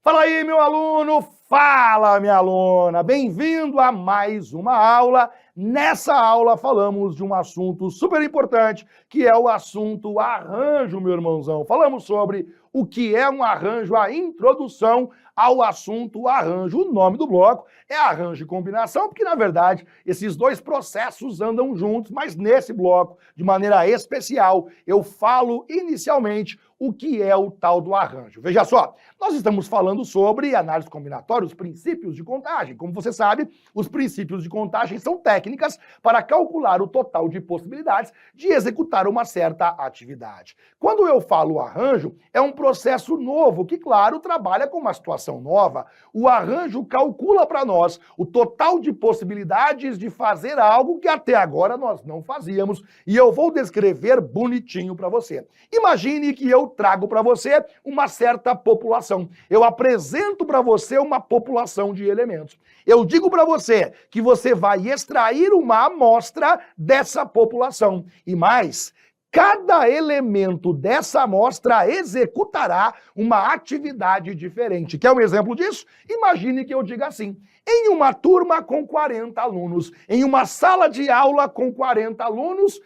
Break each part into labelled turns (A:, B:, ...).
A: Fala aí, meu aluno! Fala, minha aluna! Bem-vindo a mais uma aula. Nessa aula falamos de um assunto super importante, que é o assunto arranjo, meu irmãozão. Falamos sobre o que é um arranjo, a introdução ao assunto arranjo. O nome do bloco é arranjo e combinação, porque, na verdade, esses dois processos andam juntos, mas nesse bloco, de maneira especial, eu falo inicialmente o que é o tal do arranjo. Veja só, nós estamos falando sobre análise combinatória, os princípios de contagem. Como você sabe, os princípios de contagem são técnicas para calcular o total de possibilidades de executar uma certa atividade. Quando eu falo arranjo, é um processo novo que, claro, trabalha com uma situação nova. O arranjo calcula para nós o total de possibilidades de fazer algo que até agora nós não fazíamos, e eu vou descrever bonitinho para você. Imagine que eu trago para você uma certa população. Eu apresento para você uma população de elementos. Eu digo para você que você vai extrair uma amostra dessa população. E mais, cada elemento dessa amostra executará uma atividade diferente. Quer um exemplo disso? Imagine que eu diga assim: em uma turma com 40 alunos, em uma sala de aula com 40 alunos,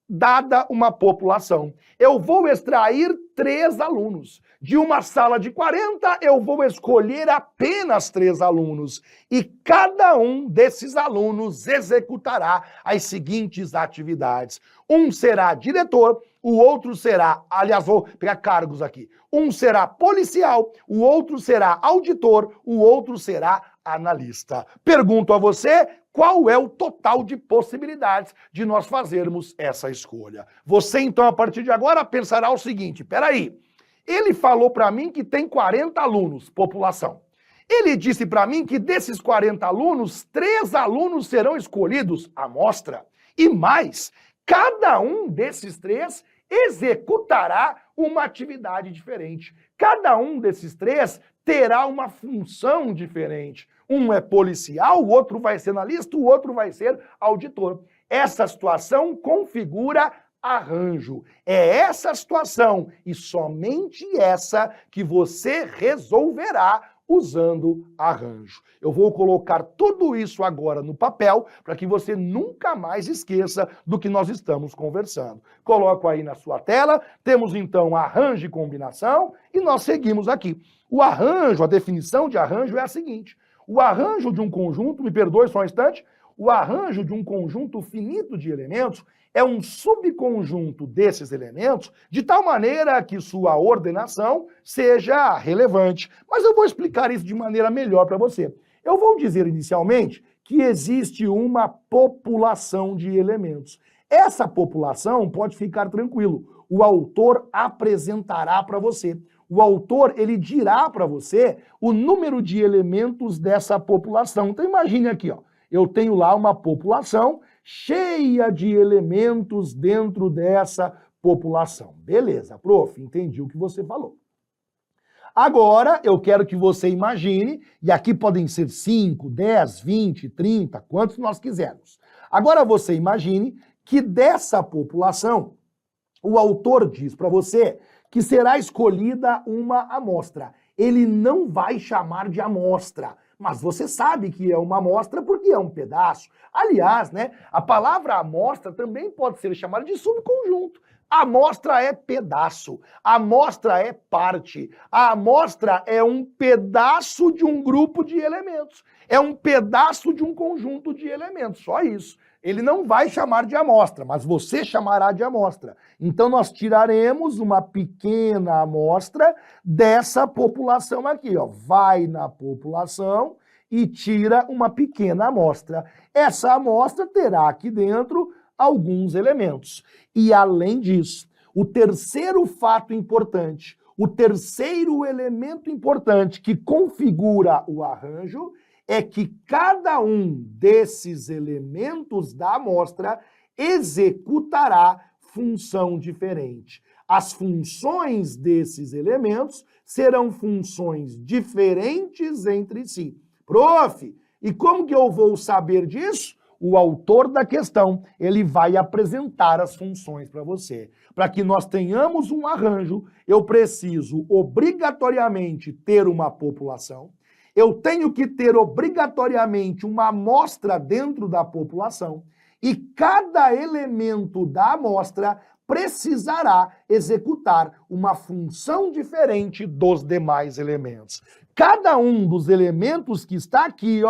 A: dada uma população, eu vou extrair 3 alunos. De uma sala de 40, eu vou escolher apenas 3 alunos. E cada um desses alunos executará as seguintes atividades. Um será diretor, o outro será, aliás, vou pegar cargos aqui. Um será policial, o outro será auditor, o outro será analista. Pergunto a você, qual é o total de possibilidades de nós fazermos essa escolha? Você, então, a partir de agora, pensará o seguinte: peraí, ele falou para mim que tem 40 alunos, população. Ele disse para mim que desses 40 alunos, 3 alunos serão escolhidos, amostra. E mais, cada um desses 3 executará uma atividade diferente. Cada um desses 3 terá uma função diferente. Um é policial, o outro vai ser analista, o outro vai ser auditor. Essa situação configura arranjo. É essa situação e somente essa que você resolverá usando arranjo. Eu vou colocar tudo isso agora no papel para que você nunca mais esqueça do que nós estamos conversando. Coloco aí na sua tela, temos então arranjo e combinação e nós seguimos aqui. O arranjo, a definição de arranjo é a seguinte: o arranjo de um conjunto, me perdoe só um instante, o arranjo de um conjunto finito de elementos é um subconjunto desses elementos de tal maneira que sua ordenação seja relevante. Mas eu vou explicar isso de maneira melhor para você. Eu vou dizer inicialmente que existe uma população de elementos. Essa população, pode ficar tranquilo, o autor apresentará para você. O autor, ele dirá para você o número de elementos dessa população. Então imagine aqui, ó, eu tenho lá uma população cheia de elementos dentro dessa população. Beleza, prof, entendi o que você falou. Agora, eu quero que você imagine, e aqui podem ser 5, 10, 20, 30, quantos nós quisermos. Agora você imagine que dessa população, o autor diz para você que será escolhida uma amostra. Ele não vai chamar de amostra, mas você sabe que é uma amostra porque é um pedaço. Aliás, né, a palavra amostra também pode ser chamada de subconjunto. A amostra é pedaço, a amostra é parte, a amostra é um pedaço de um grupo de elementos, é um pedaço de um conjunto de elementos, só isso. Ele não vai chamar de amostra, mas você chamará de amostra. Então nós tiraremos uma pequena amostra dessa população aqui, ó. Vai na população e tira uma pequena amostra. Essa amostra terá aqui dentro alguns elementos. E além disso, o terceiro fato importante, o terceiro elemento importante que configura o arranjo é que cada um desses elementos da amostra executará função diferente. As funções desses elementos serão funções diferentes entre si. Prof, e como que eu vou saber disso? o autor da questão, ele vai apresentar as funções para você. Para que nós tenhamos um arranjo, eu preciso obrigatoriamente ter uma população, eu tenho que ter obrigatoriamente uma amostra dentro da população, e cada elemento da amostra precisará executar uma função diferente dos demais elementos. Cada um dos elementos que está aqui,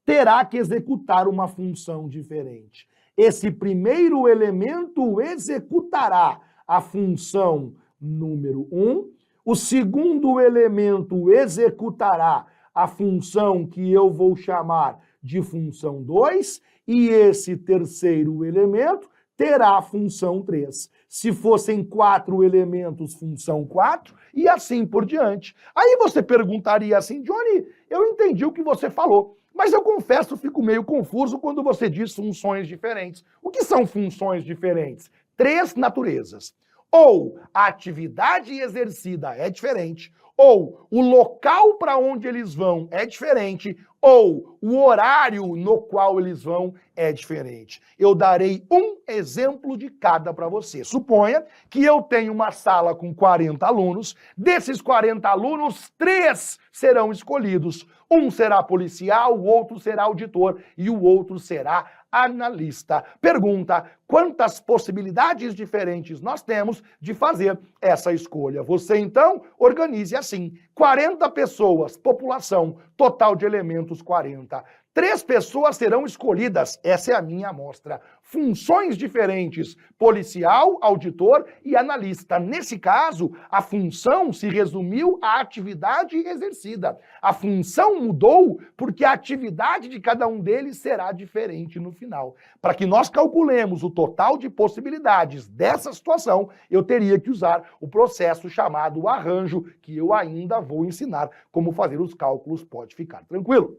A: terá que executar uma função diferente. Esse primeiro elemento executará a função número 1, o segundo elemento executará a função que eu vou chamar de função 2, e esse terceiro elemento terá a função 3. Se fossem 4 elementos, função 4, e assim por diante. Aí você perguntaria assim, Johnny, eu entendi o que você falou, mas eu confesso, fico meio confuso quando você diz funções diferentes. O que são funções diferentes? 3 naturezas. Ou a atividade exercida é diferente, ou o local para onde eles vão é diferente, ou o horário no qual eles vão é diferente. Eu darei um exemplo de cada para você. Suponha que eu tenho uma sala com 40 alunos, desses 40 alunos, 3 serão escolhidos. Um será policial, o outro será auditor e o outro será analista. Pergunta: quantas possibilidades diferentes nós temos de fazer essa escolha? Você, então, organize assim: 40 pessoas, população, total de elementos 40. 3 pessoas serão escolhidas, essa é a minha amostra. Funções diferentes, policial, auditor e analista. Nesse caso, a função se resumiu à atividade exercida. A função mudou porque a atividade de cada um deles será diferente no final. Para que nós calculemos o total de possibilidades dessa situação, eu teria que usar o processo chamado arranjo, que eu ainda vou ensinar como fazer os cálculos, pode ficar tranquilo.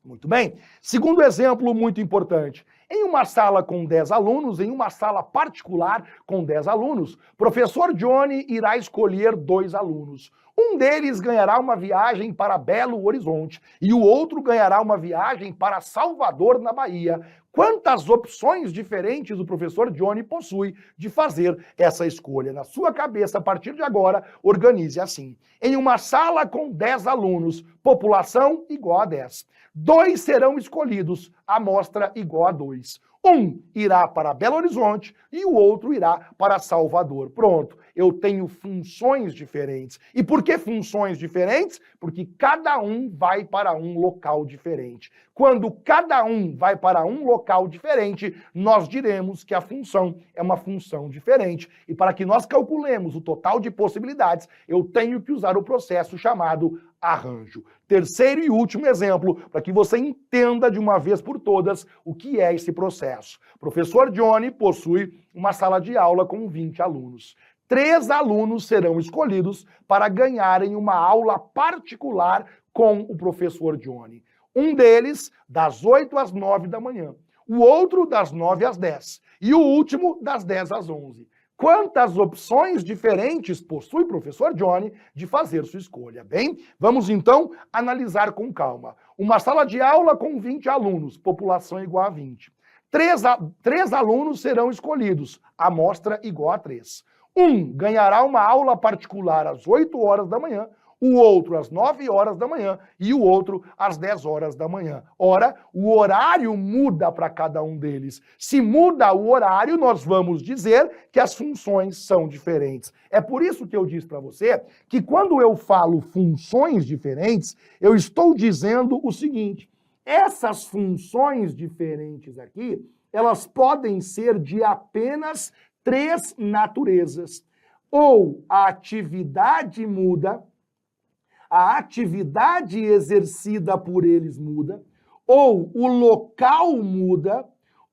A: Muito bem. Segundo exemplo muito importante. Em uma sala com 10 alunos, em uma sala particular com 10 alunos, professor Johnny irá escolher 2 alunos. Um deles ganhará uma viagem para Belo Horizonte e o outro ganhará uma viagem para Salvador, na Bahia. Quantas opções diferentes o professor Johnny possui de fazer essa escolha? Na sua cabeça, a partir de agora, organize assim. Em uma sala com 10 alunos, população igual a 10. 2 serão escolhidos, amostra igual a 2. Um irá para Belo Horizonte e o outro irá para Salvador. Pronto, eu tenho funções diferentes. E por que funções diferentes? Porque cada um vai para um local diferente. Quando cada um vai para um local diferente, nós diremos que a função é uma função diferente. E para que nós calculemos o total de possibilidades, eu tenho que usar o processo chamado arranjo. Terceiro e último exemplo, para que você entenda de uma vez por todas o que é esse processo. O professor Johnny possui uma sala de aula com 20 alunos. 3 alunos serão escolhidos para ganharem uma aula particular com o professor Johnny. Um deles das 8 às 9 da manhã, o outro das 9 às 10 e o último das 10 às 11. Quantas opções diferentes possui o professor Johnny de fazer sua escolha? Bem, vamos então analisar com calma. Uma sala de aula com 20 alunos, população igual a 20. 3 alunos serão escolhidos, amostra igual a 3. Um ganhará uma aula particular às 8 horas da manhã, o outro às 9 horas da manhã e o outro às 10 horas da manhã. Ora, o horário muda para cada um deles. Se muda o horário, nós vamos dizer que as funções são diferentes. É por isso que eu disse para você que quando eu falo funções diferentes, eu estou dizendo o seguinte: essas funções diferentes aqui, elas podem ser de apenas 3 naturezas. Ou a atividade muda, a atividade exercida por eles muda, ou o local muda,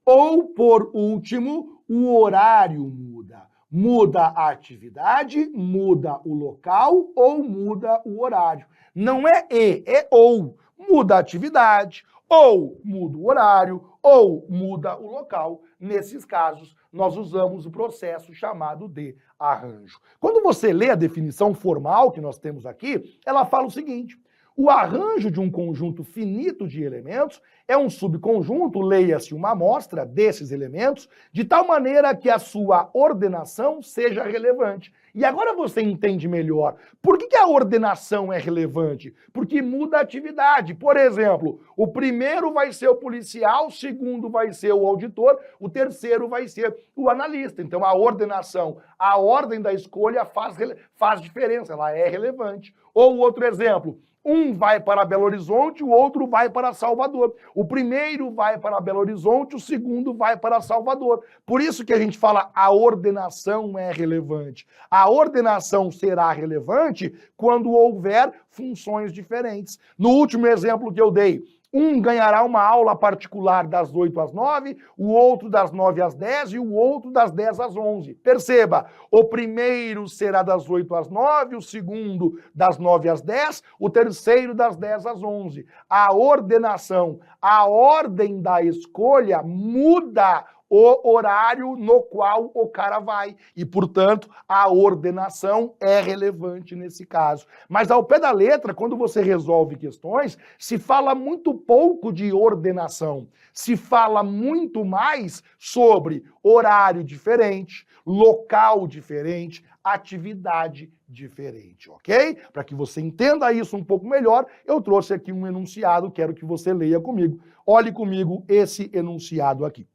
A: ou, por último, o horário muda. Muda a atividade, muda o local ou muda o horário. Não é e, é ou. Muda a atividade, ou muda o horário, ou muda o local. Nesses casos, nós usamos o processo chamado de arranjo. Quando você lê a definição formal que nós temos aqui, ela fala o seguinte: O arranjo de um conjunto finito de elementos é um subconjunto, leia-se uma amostra desses elementos, de tal maneira que a sua ordenação seja relevante. E agora você entende melhor. Por que a ordenação é relevante? Porque muda a atividade. Por exemplo, o primeiro vai ser o policial, o segundo vai ser o auditor, o terceiro vai ser o analista. Então a ordenação, a ordem da escolha faz diferença, ela é relevante. Ou outro exemplo, um vai para Belo Horizonte, o outro vai para Salvador. O primeiro vai para Belo Horizonte, o segundo vai para Salvador. Por isso que a gente fala a ordenação é relevante. A ordenação será relevante quando houver funções diferentes. No último exemplo que eu dei, um ganhará uma aula particular das 8 às 9, o outro das 9 às 10 e o outro das 10 às 11. Perceba, o primeiro será das 8 às 9, o segundo das 9 às 10, o terceiro das 10 às 11. A ordenação, a ordem da escolha muda o horário no qual o cara vai. E, portanto, a ordenação é relevante nesse caso. Mas ao pé da letra, quando você resolve questões, se fala muito pouco de ordenação. Se fala muito mais sobre horário diferente, local diferente, atividade diferente, ok? Para que você entenda isso um pouco melhor, eu trouxe aqui um enunciado, quero que você leia comigo. Olhe comigo esse enunciado aqui.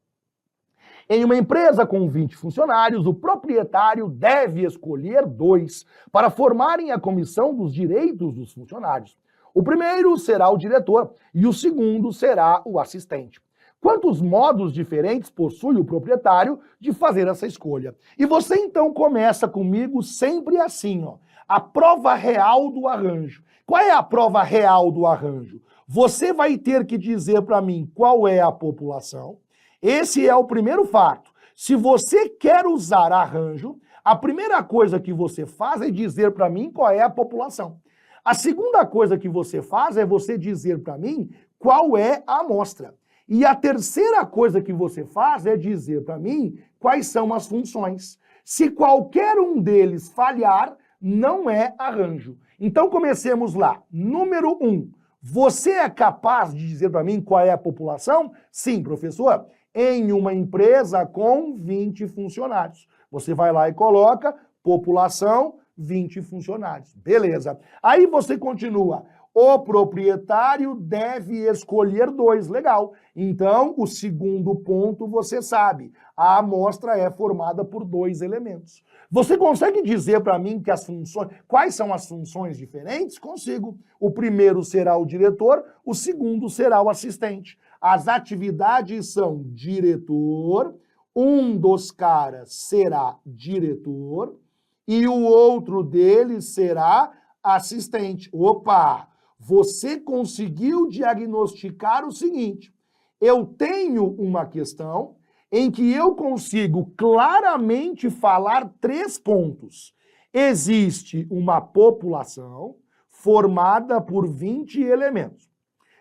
A: Em uma empresa com 20 funcionários, o proprietário deve escolher 2 para formarem a comissão dos direitos dos funcionários. O primeiro será o diretor e o segundo será o assistente. Quantos modos diferentes possui o proprietário de fazer essa escolha? E você então começa comigo sempre assim, ó, a prova real do arranjo. Qual é a prova real do arranjo? Você vai ter que dizer para mim qual é a população. Esse é o primeiro fato. Se você quer usar arranjo, a primeira coisa que você faz é dizer para mim qual é a população. A segunda coisa que você faz é você dizer para mim qual é a amostra. E a terceira coisa que você faz é dizer para mim quais são as funções. Se qualquer um deles falhar, não é arranjo. Então comecemos lá. Número 1. Você é capaz de dizer para mim qual é a população? Sim, professor. Em uma empresa com 20 funcionários. Você vai lá e coloca população 20 funcionários. Beleza. Aí você continua. O proprietário deve escolher 2. Legal. Então, o segundo ponto você sabe. A amostra é formada por 2 elementos. Você consegue dizer para mim que as funções, quais são as funções diferentes? Consigo. O primeiro será o diretor, o segundo será o assistente. As atividades são diretor, um dos caras será diretor e o outro deles será assistente. Opa! Você conseguiu diagnosticar o seguinte: eu tenho uma questão em que eu consigo claramente falar 3 pontos. Existe uma população formada por 20 elementos.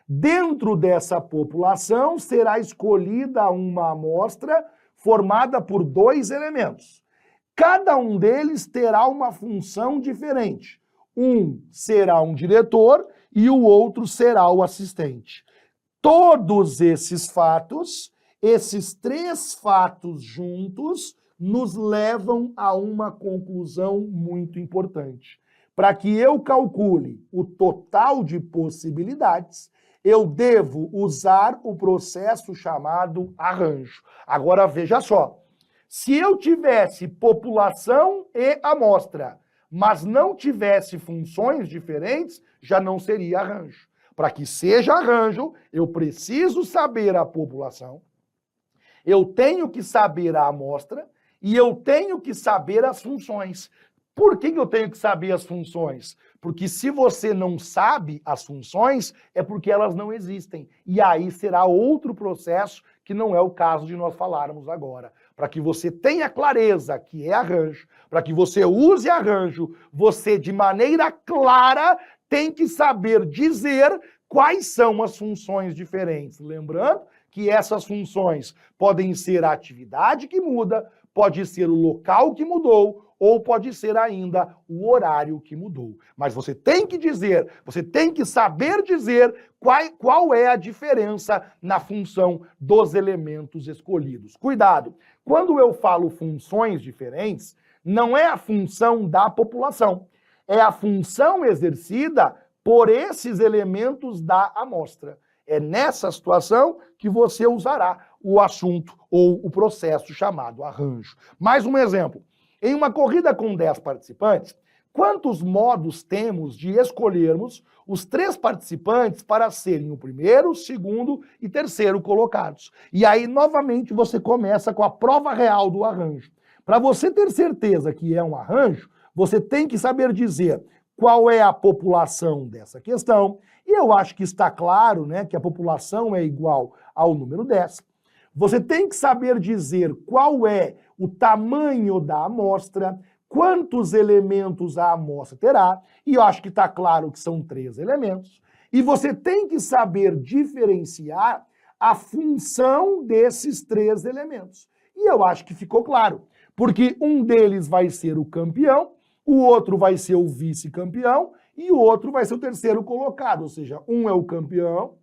A: Dentro dessa população será escolhida uma amostra formada por 2 elementos. Cada um deles terá uma função diferente. Um será um diretor e o outro será o assistente. Todos esses fatos, esses 3 fatos juntos, nos levam a uma conclusão muito importante. Para que eu calcule o total de possibilidades, eu devo usar o processo chamado arranjo. Agora veja só, se eu tivesse população e amostra, mas não tivesse funções diferentes, já não seria arranjo. Para que seja arranjo, eu preciso saber a população, eu tenho que saber a amostra e eu tenho que saber as funções. Por que eu tenho que saber as funções? Porque se você não sabe as funções, é porque elas não existem. E aí será outro processo que não é o caso de nós falarmos agora. Para que você tenha clareza que é arranjo, para que você use arranjo, você de maneira clara tem que saber dizer quais são as funções diferentes. Lembrando que essas funções podem ser a atividade que muda, pode ser o local que mudou, ou pode ser ainda o horário que mudou. Mas você tem que dizer, você tem que saber dizer qual é a diferença na função dos elementos escolhidos. Cuidado, quando eu falo funções diferentes, não é a função da população, é a função exercida por esses elementos da amostra. É nessa situação que você usará o assunto ou o processo chamado arranjo. Mais um exemplo. Em uma corrida com 10 participantes, quantos modos temos de escolhermos os 3 participantes para serem o primeiro, o segundo e terceiro colocados? E aí, novamente, você começa com a prova real do arranjo. Para você ter certeza que é um arranjo, você tem que saber dizer qual é a população dessa questão, e eu acho que está claro, né, que a população é igual ao número 10. Você tem que saber dizer qual é o tamanho da amostra, quantos elementos a amostra terá, e eu acho que está claro que são 3 elementos, e você tem que saber diferenciar a função desses 3 elementos. E eu acho que ficou claro, porque um deles vai ser o campeão, o outro vai ser o vice-campeão e o outro vai ser o terceiro colocado, ou seja, um é o campeão,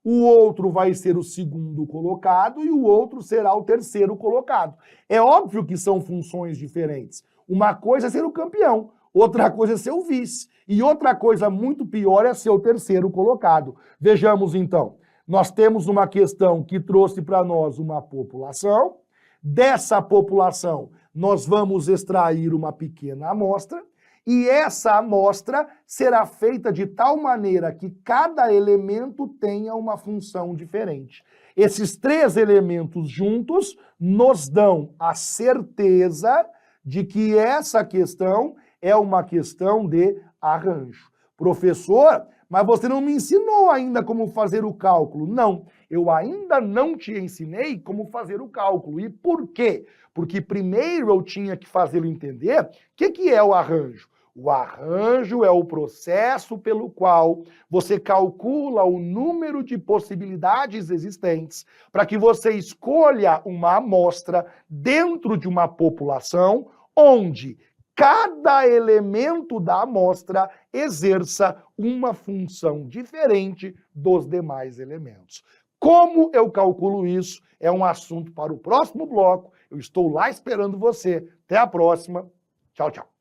A: o outro vai ser o segundo colocado e o outro será o terceiro colocado. É óbvio que são funções diferentes. Uma coisa é ser o campeão, outra coisa é ser o vice e outra coisa muito pior é ser o terceiro colocado. Vejamos então, nós temos uma questão que trouxe para nós uma população. Dessa população, nós vamos extrair uma pequena amostra e essa amostra será feita de tal maneira que cada elemento tenha uma função diferente. Esses 3 elementos juntos nos dão a certeza de que essa questão é uma questão de arranjo. Professor, mas você não me ensinou ainda como fazer o cálculo. Não, eu ainda não te ensinei como fazer o cálculo. E por quê? Porque primeiro eu tinha que fazê-lo entender o que é o arranjo. O arranjo é o processo pelo qual você calcula o número de possibilidades existentes para que você escolha uma amostra dentro de uma população onde cada elemento da amostra exerça uma função diferente dos demais elementos. Como eu calculo isso é um assunto para o próximo bloco. Eu estou lá esperando você. Até a próxima. Tchau, tchau.